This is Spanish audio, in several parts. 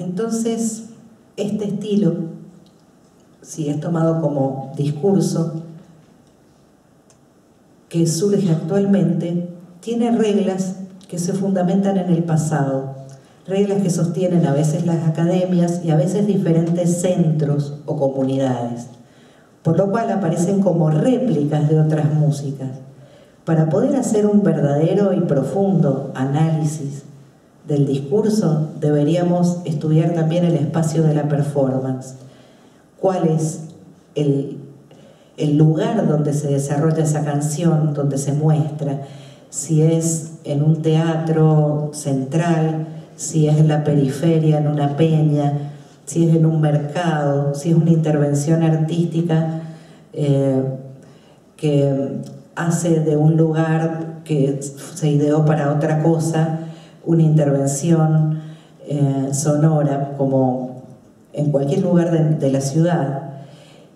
Entonces, este estilo, si es tomado como discurso que surge actualmente, tiene reglas que se fundamentan en el pasado, reglas que sostienen a veces las academias y a veces diferentes centros o comunidades, por lo cual aparecen como réplicas de otras músicas. Para poder hacer un verdadero y profundo análisis del discurso, deberíamos estudiar también el espacio de la performance. ¿Cuál es el lugar donde se desarrolla esa canción, donde se muestra? Si es en un teatro central, si es en la periferia, en una peña, si es en un mercado, si es una intervención artística que hace de un lugar que se ideó para otra cosa una intervención sonora, como en cualquier lugar de la ciudad.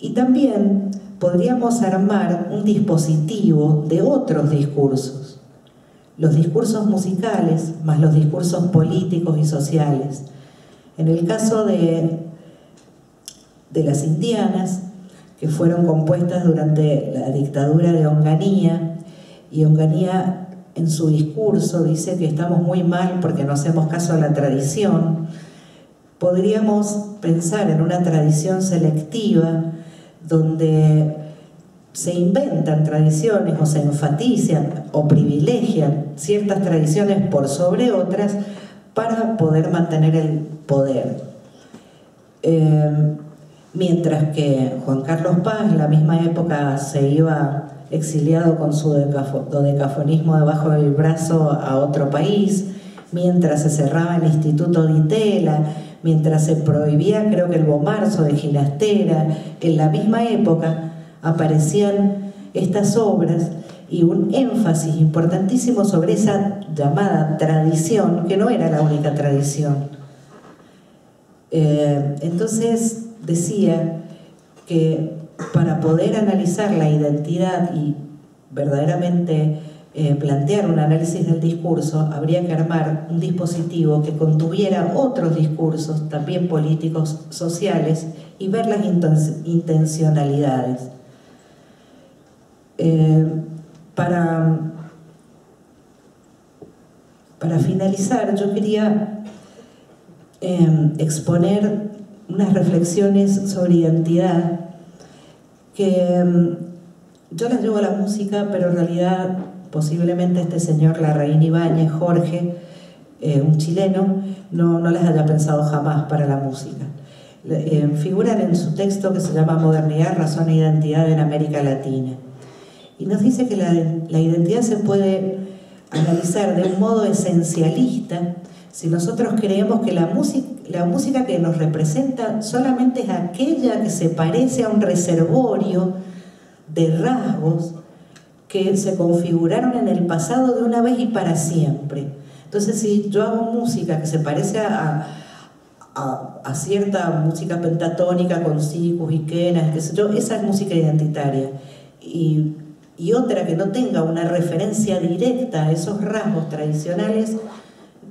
Y también podríamos armar un dispositivo de otros discursos, los discursos musicales más los discursos políticos y sociales. En el caso de las indianas, que fueron compuestas durante la dictadura de Onganía, y Onganía en su discurso dice que estamos muy mal porque no hacemos caso a la tradición, podríamos pensar en una tradición selectiva donde se inventan tradiciones o se enfatizan o privilegian ciertas tradiciones por sobre otras para poder mantener el poder. Mientras que Juan Carlos Paz en la misma época se iba exiliado con su dodecafonismo debajo del brazo a otro país, mientras se cerraba el Instituto Di Tella, mientras se prohibía, creo que el Bomarzo de Ginastera, en la misma época aparecían estas obras y un énfasis importantísimo sobre esa llamada tradición, que no era la única tradición. Entonces decía que para poder analizar la identidad y verdaderamente plantear un análisis del discurso, habría que armar un dispositivo que contuviera otros discursos, también políticos, sociales, y ver las intencionalidades. Para finalizar, yo quería exponer unas reflexiones sobre identidad que yo las llevo a la música, pero en realidad posiblemente este señor Larraín Ibáñez, Jorge, un chileno, no las haya pensado jamás para la música. Figuran en su texto que se llama Modernidad, Razón e Identidad en América Latina. Y nos dice que la identidad se puede analizar de un modo esencialista si nosotros creemos que la música que nos representa solamente es aquella que se parece a un reservorio de rasgos que se configuraron en el pasado de una vez y para siempre. Entonces, si yo hago música que se parece a cierta música pentatónica con sikus y quenas, qué sé yo, esa es música identitaria. Y otra que no tenga una referencia directa a esos rasgos tradicionales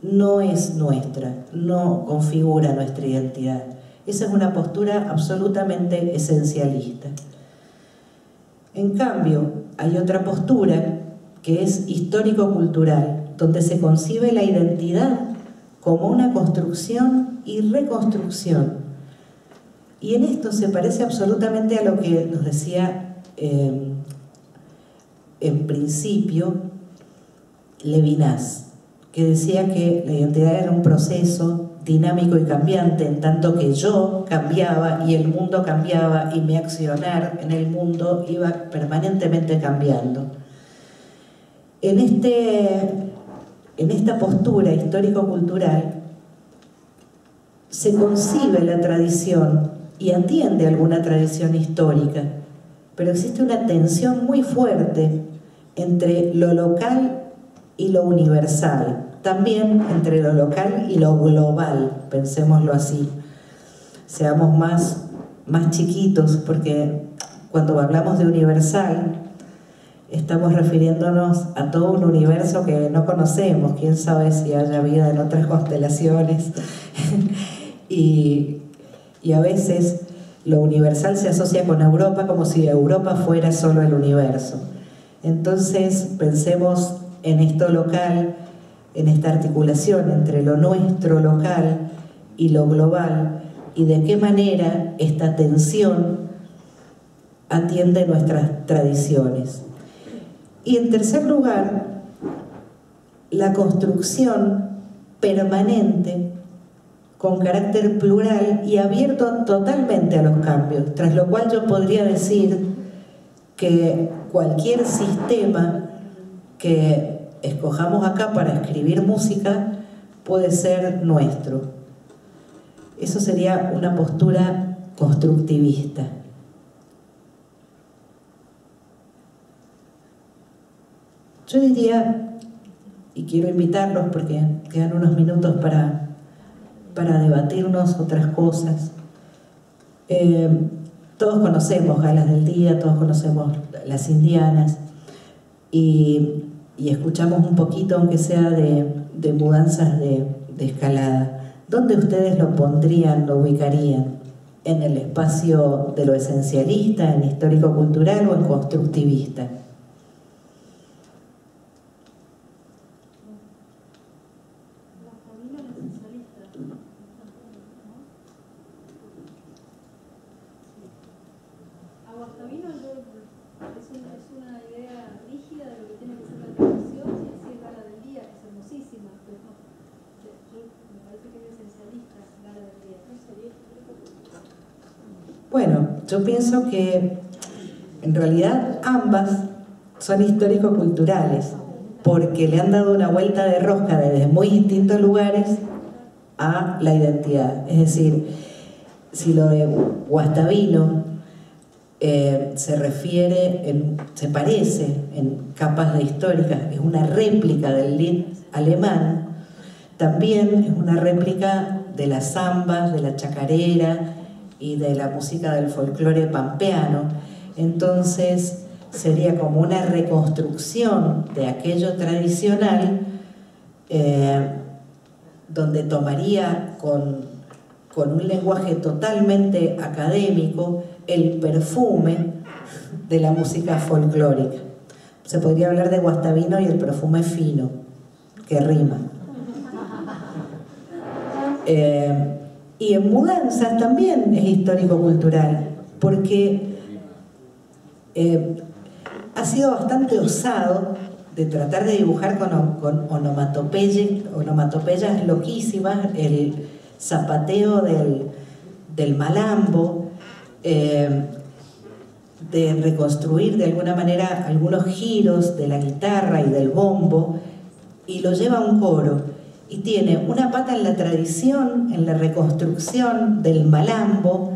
no es nuestra, no configura nuestra identidad. Esa es una postura absolutamente esencialista. En cambio, hay otra postura que es histórico-cultural, donde se concibe la identidad como una construcción y reconstrucción. Y en esto se parece absolutamente a lo que nos decía en principio Levinas, que decía que la identidad era un proceso dinámico y cambiante, en tanto que yo cambiaba y el mundo cambiaba y mi accionar en el mundo iba permanentemente cambiando. En esta postura histórico-cultural se concibe la tradición y atiende a alguna tradición histórica, pero existe una tensión muy fuerte entre lo local y lo universal, también entre lo local y lo global, pensémoslo así. Seamos más chiquitos, porque cuando hablamos de universal estamos refiriéndonos a todo un universo que no conocemos, quién sabe si haya vida en otras constelaciones. y a veces lo universal se asocia con Europa como si Europa fuera solo el universo. Entonces pensemos en esto local, en esta articulación entre lo nuestro local y lo global, y de qué manera esta tensión atiende nuestras tradiciones. Y en tercer lugar, la construcción permanente con carácter plural y abierto totalmente a los cambios, tras lo cual yo podría decir que cualquier sistema que escojamos acá para escribir música puede ser nuestro. Eso sería una postura constructivista. Yo diría, y quiero invitarlos porque quedan unos minutos para debatirnos otras cosas. Todos conocemos Galas del Día, todos conocemos Las Indianas, y escuchamos un poquito, aunque sea de mudanzas de escalada. ¿Dónde ustedes lo pondrían, lo ubicarían? ¿En el espacio de lo esencialista, en histórico-cultural o en constructivista? Bueno, yo pienso que en realidad ambas son histórico-culturales, porque le han dado una vuelta de rosca desde muy distintos lugares a la identidad. Es decir, si lo de Guastavino se parece en capas de históricas, es una réplica del Lied alemán, también es una réplica de las zambas, de la chacarera y de la música del folclore pampeano. Entonces sería como una reconstrucción de aquello tradicional, donde tomaría con un lenguaje totalmente académico el perfume de la música folclórica. Se podría hablar de Guastavino y el perfume fino, que rima. Y en mudanzas también es histórico-cultural, porque ha sido bastante osado de tratar de dibujar con onomatopeyas loquísimas, el zapateo del malambo, de reconstruir de alguna manera algunos giros de la guitarra y del bombo, y lo lleva a un coro. Y tiene una pata en la tradición, en la reconstrucción del malambo,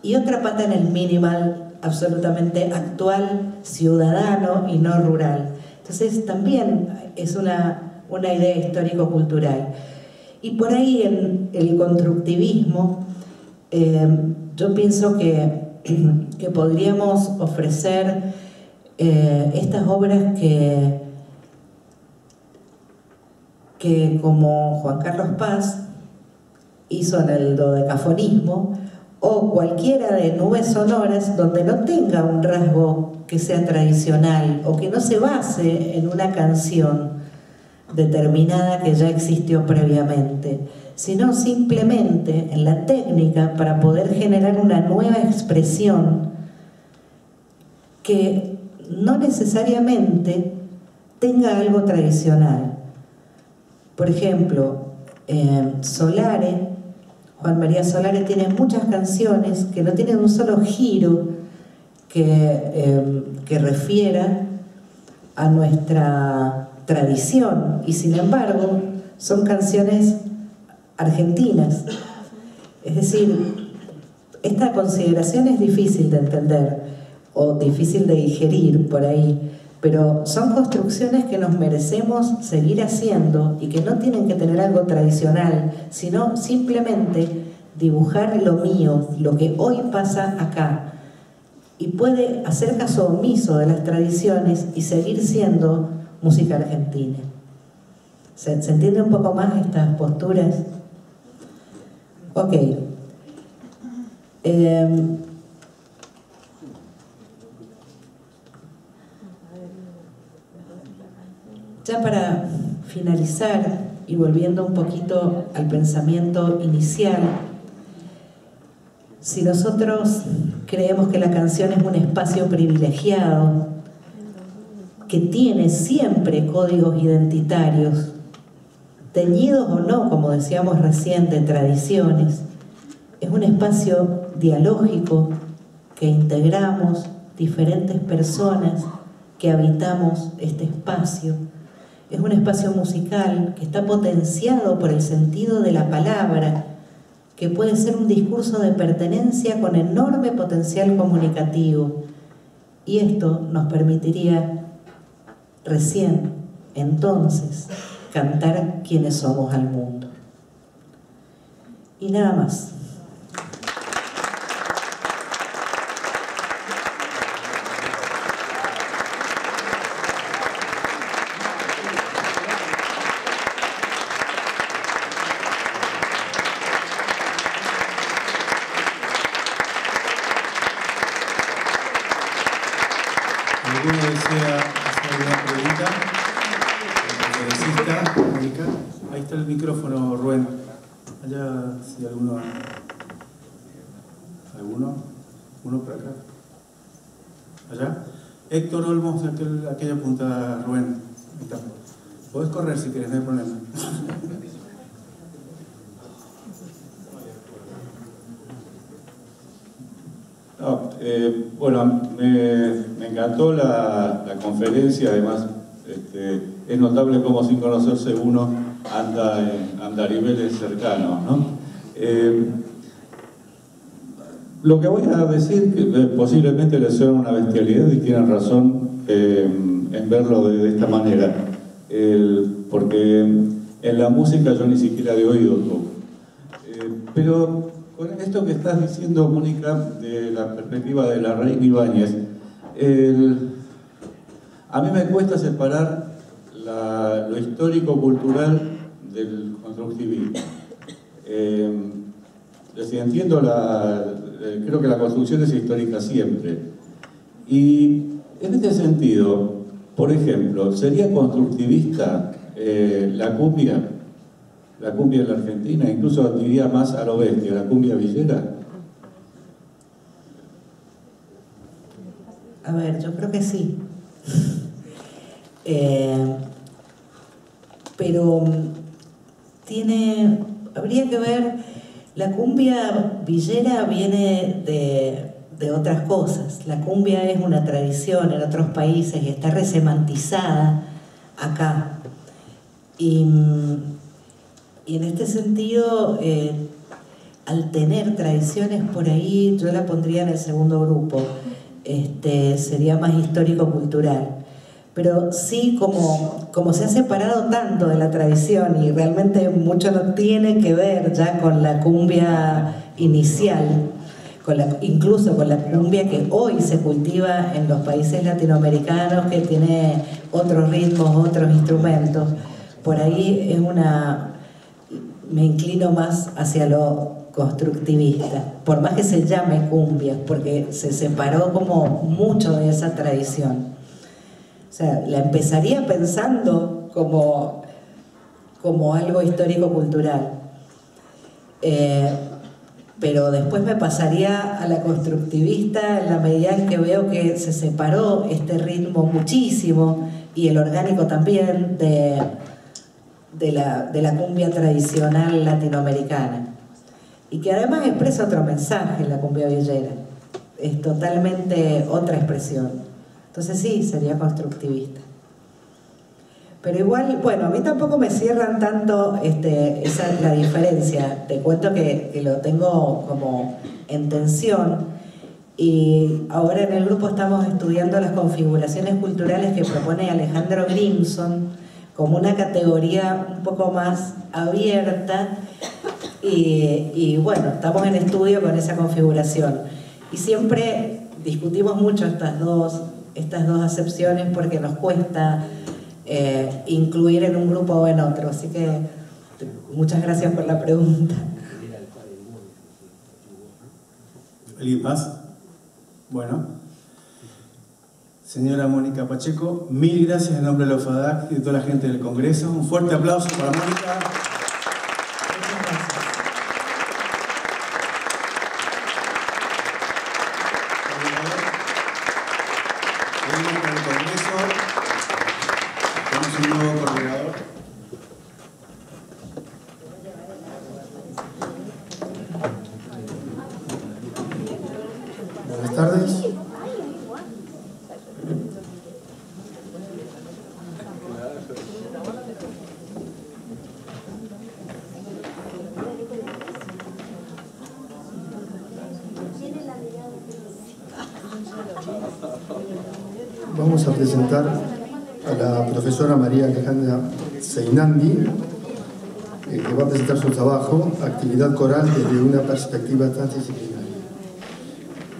y otra pata en el minimal, absolutamente actual, ciudadano y no rural. Entonces también es una idea histórico-cultural. Y por ahí en el constructivismo, yo pienso que podríamos ofrecer estas obras que como Juan Carlos Paz hizo en el dodecafonismo, o cualquiera de nubes sonoras donde no tenga un rasgo que sea tradicional o que no se base en una canción determinada que ya existió previamente, sino simplemente en la técnica para poder generar una nueva expresión que no necesariamente tenga algo tradicional. Por ejemplo, Solare, Juan María Solare tiene muchas canciones que no tienen un solo giro que refiera a nuestra tradición, y sin embargo son canciones argentinas. Es decir, esta consideración es difícil de entender o difícil de digerir por ahí, pero son construcciones que nos merecemos seguir haciendo y que no tienen que tener algo tradicional, sino simplemente dibujar lo mío, lo que hoy pasa acá, y puede hacer caso omiso de las tradiciones y seguir siendo música argentina. ¿Se entiende un poco más estas posturas? Ok. Ya para finalizar y volviendo un poquito al pensamiento inicial, si nosotros creemos que la canción es un espacio privilegiado, que tiene siempre códigos identitarios, teñidos o no, como decíamos recién, de tradiciones, es un espacio dialógico que integramos diferentes personas que habitamos este espacio. Es un espacio musical que está potenciado por el sentido de la palabra, que puede ser un discurso de pertenencia con enorme potencial comunicativo. Y esto nos permitiría recién, entonces, cantar quienes somos al mundo. Y nada más. ¿Alguno desea hacer alguna pregunta? ¿Conferencista? Mónica. Ahí está el micrófono, Rubén. Allá, si alguno... ¿Alguno? ¿Uno por acá? ¿Allá? Héctor Olmos, aquella punta, Rubén. Ahí está. Podés correr si querés, no hay problema. No, bueno, me encantó la conferencia, además es notable cómo sin conocerse uno anda en andariveles cercanos, ¿no? Lo que voy a decir, que posiblemente les suena una bestialidad y tienen razón en verlo de esta manera, porque en la música yo ni siquiera de oído toco. Pero con esto que estás diciendo, Mónica, de la perspectiva de Larraín Ibáñez, a mí me cuesta separar lo histórico-cultural del constructivismo. Entiendo creo que la construcción es histórica siempre. Y en este sentido, por ejemplo, ¿sería constructivista la cumbia? La cumbia en la Argentina, incluso diría más a lo bestia, la cumbia villera. A ver, yo creo que sí. Pero habría que ver, la cumbia villera viene de otras cosas. La cumbia es una tradición en otros países y está resemantizada acá. Y en este sentido, al tener tradiciones por ahí, yo la pondría en el segundo grupo. Sería más histórico-cultural. Pero sí, como se ha separado tanto de la tradición y realmente mucho no tiene que ver ya con la cumbia inicial, incluso con la cumbia que hoy se cultiva en los países latinoamericanos, que tiene otros ritmos, otros instrumentos, por ahí me inclino más hacia lo constructivista, por más que se llame cumbia, porque se separó como mucho de esa tradición. O sea, la empezaría pensando como algo histórico-cultural, pero después me pasaría a la constructivista en la medida en que veo que se separó este ritmo muchísimo, y el orgánico también, de la cumbia tradicional latinoamericana, y que además expresa otro mensaje, la cumbia villera, es totalmente otra expresión. Entonces sí, sería constructivista. Pero igual, bueno, a mí tampoco me cierran tanto la diferencia. Te cuento que lo tengo como en tensión, y ahora en el grupo estamos estudiando las configuraciones culturales que propone Alejandro Grimson, como una categoría un poco más abierta, y bueno, estamos en estudio con esa configuración. Y siempre discutimos mucho estas dos acepciones porque nos cuesta incluir en un grupo o en otro. Así que muchas gracias por la pregunta. ¿Alguien más? Bueno. Señora Mónica Pacheco, mil gracias en nombre de la OFADAC y de toda la gente del Congreso. Un fuerte aplauso para Mónica. Seguimos con el Congreso. Tenemos un nuevo coordinador. Buenas tardes. Vamos a presentar a la profesora María Alejandra Seinandi, que va a presentar su trabajo, Actividad Coral desde una perspectiva transdisciplinaria.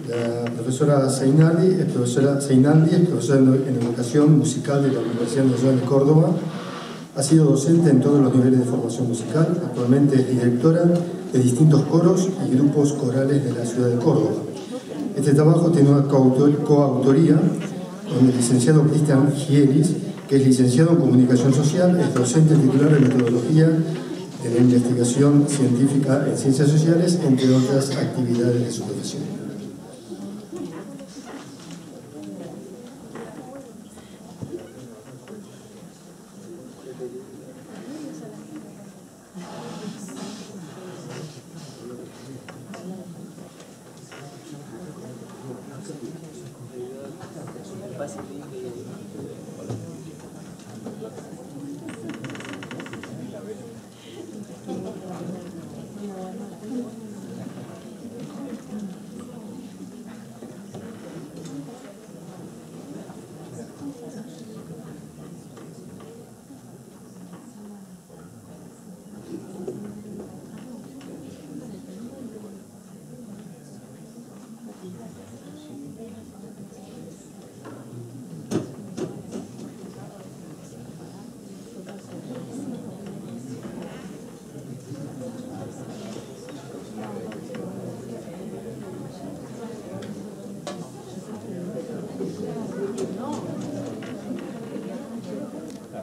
La profesora Seinandi es profesora en educación musical de la Universidad Nacional de Córdoba. Ha sido docente en todos los niveles de formación musical. Actualmente es directora de distintos coros y grupos corales de la ciudad de Córdoba. Este trabajo tiene una coautoría con el licenciado Cristian Gielis, que es licenciado en Comunicación Social, es docente titular de Metodología de la Investigación Científica en Ciencias Sociales, entre otras actividades de su profesión.